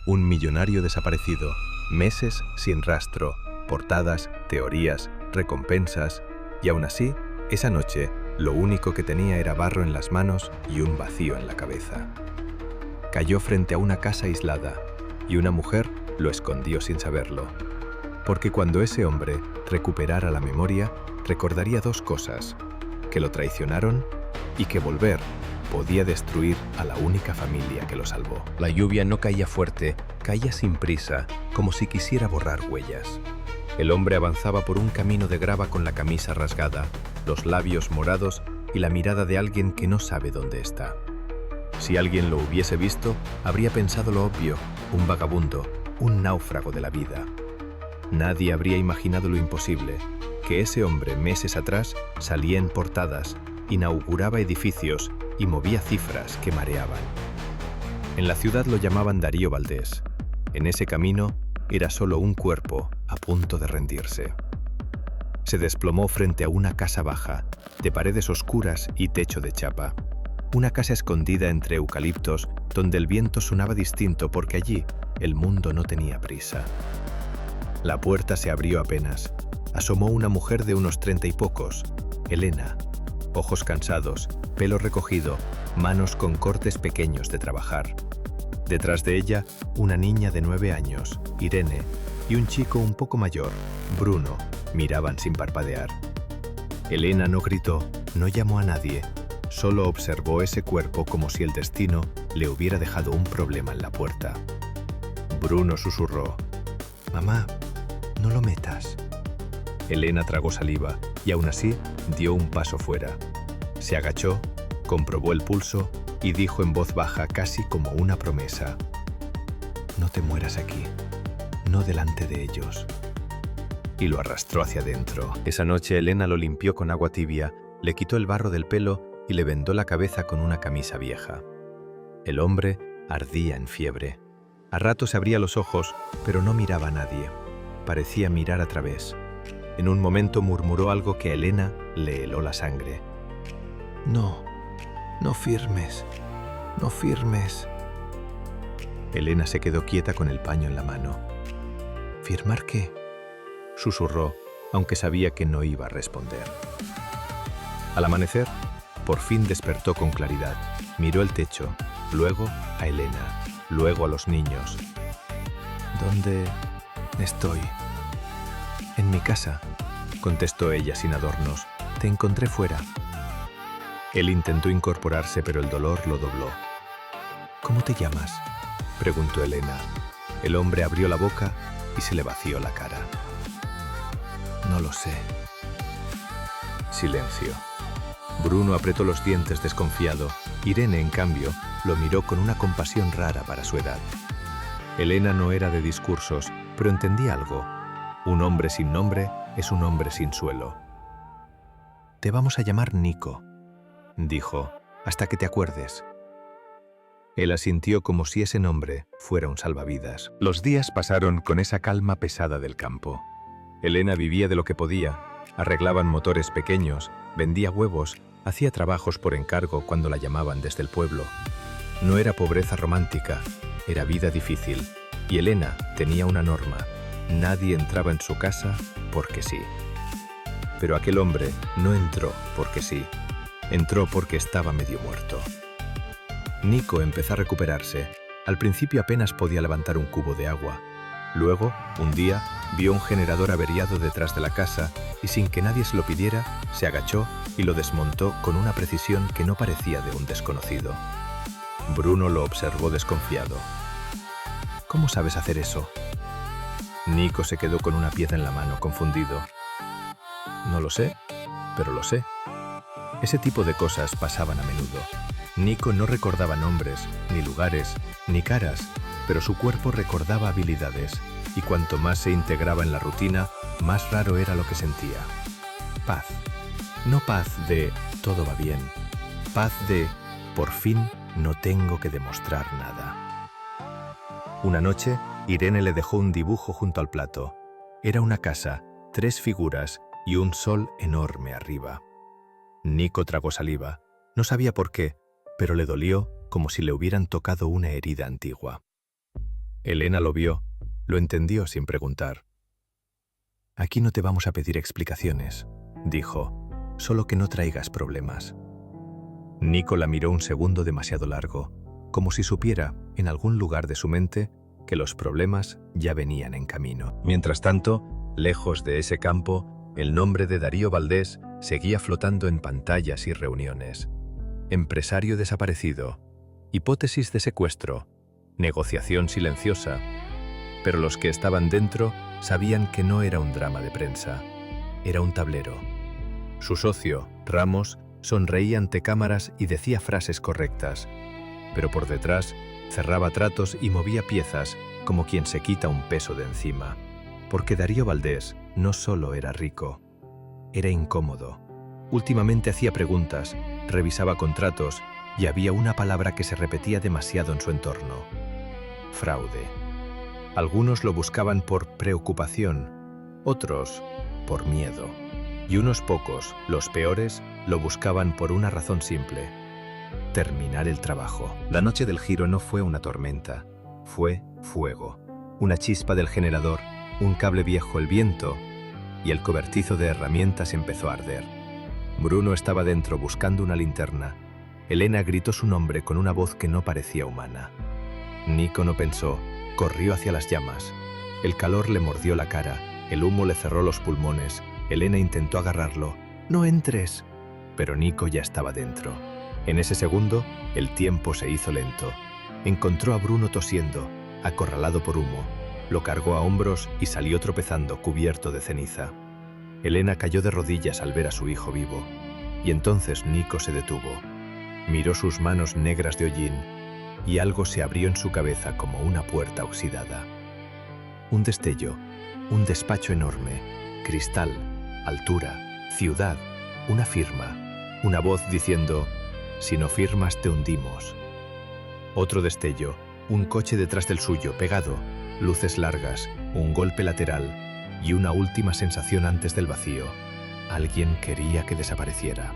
Un millonario desaparecido, meses sin rastro, portadas, teorías, recompensas, y aún así, esa noche, lo único que tenía era barro en las manos y un vacío en la cabeza. Cayó frente a una casa aislada, y una mujer lo escondió sin saberlo. Porque cuando ese hombre recuperara la memoria, recordaría dos cosas: que lo traicionaron y que volver podía destruir a la única familia que lo salvó. La lluvia no caía fuerte, caía sin prisa, como si quisiera borrar huellas. El hombre avanzaba por un camino de grava con la camisa rasgada, los labios morados y la mirada de alguien que no sabe dónde está. Si alguien lo hubiese visto, habría pensado lo obvio: un vagabundo, un náufrago de la vida. Nadie habría imaginado lo imposible, que ese hombre meses atrás salía en portadas, inauguraba edificios y movía cifras que mareaban. En la ciudad lo llamaban Darío Valdés. En ese camino era solo un cuerpo a punto de rendirse. Se desplomó frente a una casa baja, de paredes oscuras y techo de chapa. Una casa escondida entre eucaliptos, donde el viento sonaba distinto porque allí el mundo no tenía prisa. La puerta se abrió apenas. Asomó una mujer de unos 30 y pocos, Elena. Ojos cansados, pelo recogido, manos con cortes pequeños de trabajar. Detrás de ella, una niña de 9 años, Irene, y un chico un poco mayor, Bruno, miraban sin parpadear. Elena no gritó, no llamó a nadie, solo observó ese cuerpo como si el destino le hubiera dejado un problema en la puerta. Bruno susurró: «Mamá, no lo metas». Elena tragó saliva y aún así dio un paso fuera. Se agachó, comprobó el pulso y dijo en voz baja, casi como una promesa: «No te mueras aquí, no delante de ellos». Y lo arrastró hacia adentro. Esa noche Elena lo limpió con agua tibia, le quitó el barro del pelo y le vendó la cabeza con una camisa vieja. El hombre ardía en fiebre. A ratos abría los ojos, pero no miraba a nadie. Parecía mirar a través. En un momento murmuró algo que a Elena le heló la sangre. «No, no firmes, no firmes». Elena se quedó quieta con el paño en la mano. «¿Firmar qué?», susurró, aunque sabía que no iba a responder. Al amanecer, por fin despertó con claridad. Miró el techo, luego a Elena, luego a los niños. «¿Dónde estoy?» «En mi casa», contestó ella sin adornos. «Te encontré fuera». Él intentó incorporarse, pero el dolor lo dobló. «¿Cómo te llamas?», preguntó Elena. El hombre abrió la boca y se le vació la cara. «No lo sé». Silencio. Bruno apretó los dientes desconfiado. Irene, en cambio, lo miró con una compasión rara para su edad. Elena no era de discursos, pero entendía algo. Un hombre sin nombre es un hombre sin suelo. «Te vamos a llamar Nico», dijo, «hasta que te acuerdes». Él asintió como si ese nombre fuera un salvavidas. Los días pasaron con esa calma pesada del campo. Elena vivía de lo que podía. Arreglaban motores pequeños, vendía huevos, hacía trabajos por encargo cuando la llamaban desde el pueblo. No era pobreza romántica, era vida difícil. Y Elena tenía una norma: nadie entraba en su casa porque sí. Pero aquel hombre no entró porque sí. Entró porque estaba medio muerto. Nico empezó a recuperarse. Al principio apenas podía levantar un cubo de agua. Luego, un día, vio un generador averiado detrás de la casa y sin que nadie se lo pidiera, se agachó y lo desmontó con una precisión que no parecía de un desconocido. Bruno lo observó desconfiado. «¿Cómo sabes hacer eso?». Nico se quedó con una pieza en la mano, confundido. «No lo sé, pero lo sé». Ese tipo de cosas pasaban a menudo. Nico no recordaba nombres, ni lugares, ni caras, pero su cuerpo recordaba habilidades, y cuanto más se integraba en la rutina, más raro era lo que sentía. Paz. No paz de «todo va bien», paz de «por fin no tengo que demostrar nada». Una noche, Irene le dejó un dibujo junto al plato. Era una casa, 3 figuras y un sol enorme arriba. Nico tragó saliva. No sabía por qué, pero le dolió como si le hubieran tocado una herida antigua. Elena lo vio, lo entendió sin preguntar. «Aquí no te vamos a pedir explicaciones», dijo, «solo que no traigas problemas». Nico la miró un segundo demasiado largo, como si supiera, en algún lugar de su mente, que los problemas ya venían en camino. Mientras tanto, lejos de ese campo, el nombre de Darío Valdés seguía flotando en pantallas y reuniones. Empresario desaparecido, hipótesis de secuestro, negociación silenciosa. Pero los que estaban dentro sabían que no era un drama de prensa, era un tablero. Su socio, Ramos, sonreía ante cámaras y decía frases correctas, pero por detrás cerraba tratos y movía piezas como quien se quita un peso de encima. Porque Darío Valdés no solo era rico, era incómodo. Últimamente hacía preguntas, revisaba contratos y había una palabra que se repetía demasiado en su entorno: fraude. Algunos lo buscaban por preocupación, otros por miedo. Y unos pocos, los peores, lo buscaban por una razón simple: terminar el trabajo. La noche del giro no fue una tormenta, fue fuego. Una chispa del generador, un cable viejo, el viento, y el cobertizo de herramientas empezó a arder. Bruno estaba dentro buscando una linterna. Elena gritó su nombre con una voz que no parecía humana. Nico no pensó, corrió hacia las llamas. El calor le mordió la cara, el humo le cerró los pulmones. Elena intentó agarrarlo. «No entres». Pero Nico ya estaba dentro. En ese segundo, el tiempo se hizo lento. Encontró a Bruno tosiendo, acorralado por humo. Lo cargó a hombros y salió tropezando, cubierto de ceniza. Elena cayó de rodillas al ver a su hijo vivo. Y entonces Nico se detuvo. Miró sus manos negras de hollín y algo se abrió en su cabeza como una puerta oxidada. Un destello, un despacho enorme, cristal, altura, ciudad, una firma, una voz diciendo: «Si no firmas te hundimos». Otro destello, un coche detrás del suyo, pegado, luces largas, un golpe lateral y una última sensación antes del vacío. Alguien quería que desapareciera.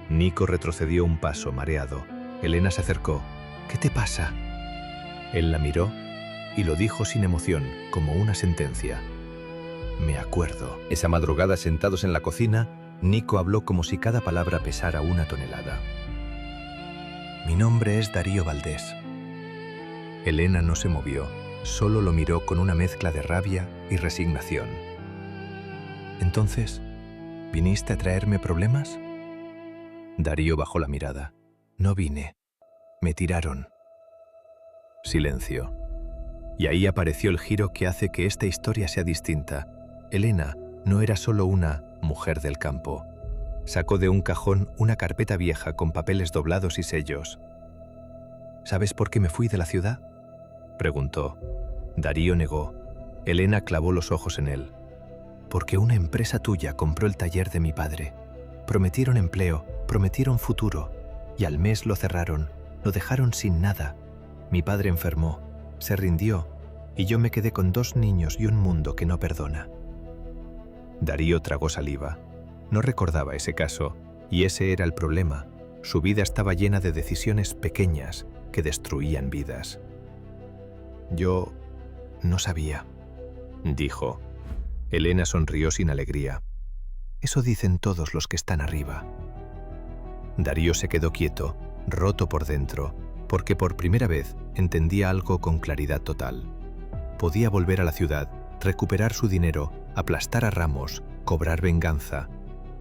Nico retrocedió un paso, mareado. Elena se acercó. «¿Qué te pasa?» Él la miró y lo dijo sin emoción, como una sentencia: «Me acuerdo». Esa madrugada, sentados en la cocina, Nico habló como si cada palabra pesara una tonelada. «Mi nombre es Darío Valdés». Elena no se movió, solo lo miró con una mezcla de rabia y resignación. «¿Entonces, viniste a traerme problemas?» Darío bajó la mirada. «No vine. Me tiraron». Silencio. Y ahí apareció el giro que hace que esta historia sea distinta. Elena no era solo una mujer del campo. Sacó de un cajón una carpeta vieja con papeles doblados y sellos. «¿Sabes por qué me fui de la ciudad?», preguntó. Darío negó. Elena clavó los ojos en él. «Porque una empresa tuya compró el taller de mi padre. Prometieron empleo, prometieron futuro, y al mes lo cerraron, lo dejaron sin nada. Mi padre enfermó, se rindió, y yo me quedé con 2 niños y un mundo que no perdona». Darío tragó saliva. No recordaba ese caso, y ese era el problema. Su vida estaba llena de decisiones pequeñas que destruían vidas. «Yo no sabía», dijo. Elena sonrió sin alegría. «Eso dicen todos los que están arriba». Darío se quedó quieto, roto por dentro, porque por primera vez entendía algo con claridad total. Podía volver a la ciudad, recuperar su dinero, aplastar a Ramos, cobrar venganza,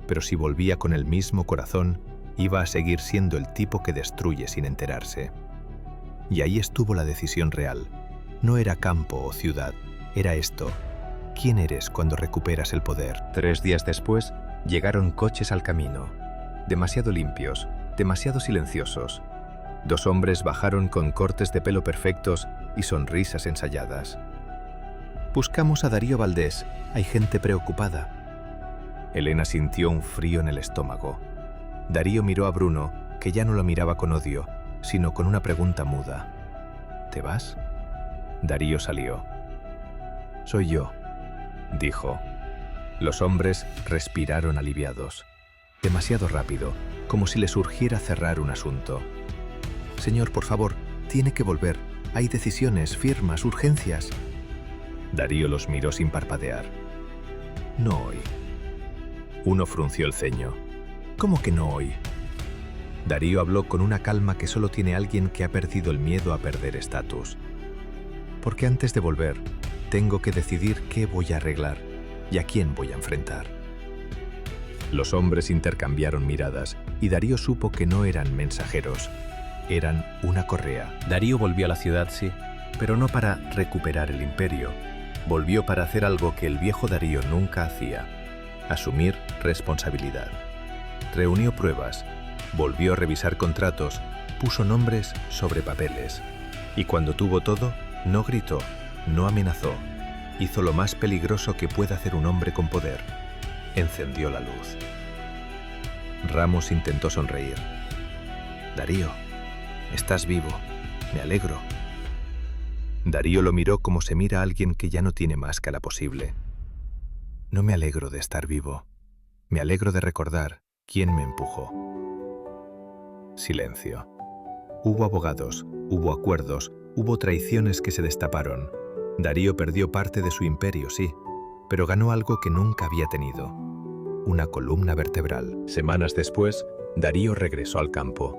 pero si volvía con el mismo corazón, iba a seguir siendo el tipo que destruye sin enterarse. Y ahí estuvo la decisión real. No era campo o ciudad, era esto: ¿quién eres cuando recuperas el poder? 3 días después, llegaron coches al camino. Demasiado limpios, demasiado silenciosos. 2 hombres bajaron con cortes de pelo perfectos y sonrisas ensayadas. «Buscamos a Darío Valdés, hay gente preocupada». Elena sintió un frío en el estómago. Darío miró a Bruno, que ya no lo miraba con odio, sino con una pregunta muda. «¿Te vas?» Darío salió. «Soy yo», dijo. Los hombres respiraron aliviados. Demasiado rápido, como si les urgiera cerrar un asunto. «Señor, por favor, tiene que volver. Hay decisiones, firmas, urgencias. Darío los miró sin parpadear. No hoy. Uno frunció el ceño. ¿Cómo que no hoy? Darío habló con una calma que solo tiene alguien que ha perdido el miedo a perder estatus. Porque antes de volver, tengo que decidir qué voy a arreglar y a quién voy a enfrentar. Los hombres intercambiaron miradas y Darío supo que no eran mensajeros, eran una correa. Darío volvió a la ciudad, sí, pero no para recuperar el imperio. Volvió para hacer algo que el viejo Darío nunca hacía: asumir responsabilidad. Reunió pruebas, volvió a revisar contratos, puso nombres sobre papeles. Y cuando tuvo todo, no gritó, no amenazó. Hizo lo más peligroso que puede hacer un hombre con poder. Encendió la luz. Ramos intentó sonreír. Darío, estás vivo. Me alegro. Darío lo miró como se mira a alguien que ya no tiene máscara posible. No me alegro de estar vivo. Me alegro de recordar quién me empujó. Silencio. Hubo abogados, hubo acuerdos, hubo traiciones que se destaparon. Darío perdió parte de su imperio, sí, pero ganó algo que nunca había tenido: una columna vertebral. Semanas después, Darío regresó al campo.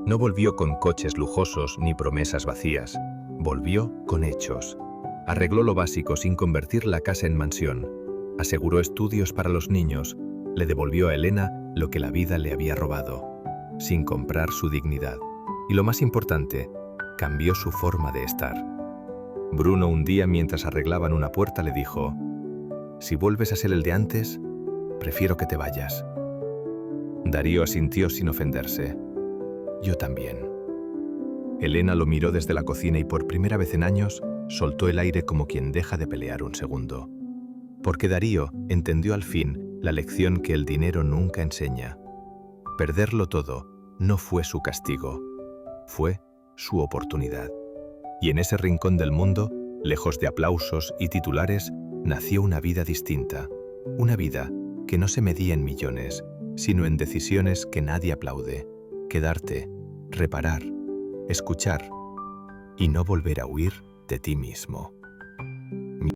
No volvió con coches lujosos ni promesas vacías. Volvió con hechos. Arregló lo básico sin convertir la casa en mansión. Aseguró estudios para los niños. Le devolvió a Helena lo que la vida le había robado, sin comprar su dignidad. Y lo más importante, cambió su forma de estar. Bruno, un día mientras arreglaban una puerta, le dijo: si vuelves a ser el de antes, prefiero que te vayas. Darío asintió sin ofenderse. Yo también. Helena lo miró desde la cocina y por primera vez en años soltó el aire como quien deja de pelear un segundo. Porque Darío entendió al fin la lección que el dinero nunca enseña. Perderlo todo no fue su castigo, fue su oportunidad. Y en ese rincón del mundo, lejos de aplausos y titulares, nació una vida distinta. Una vida que no se medía en millones, sino en decisiones que nadie aplaude: quedarte, reparar, escuchar y no volver a huir de ti mismo.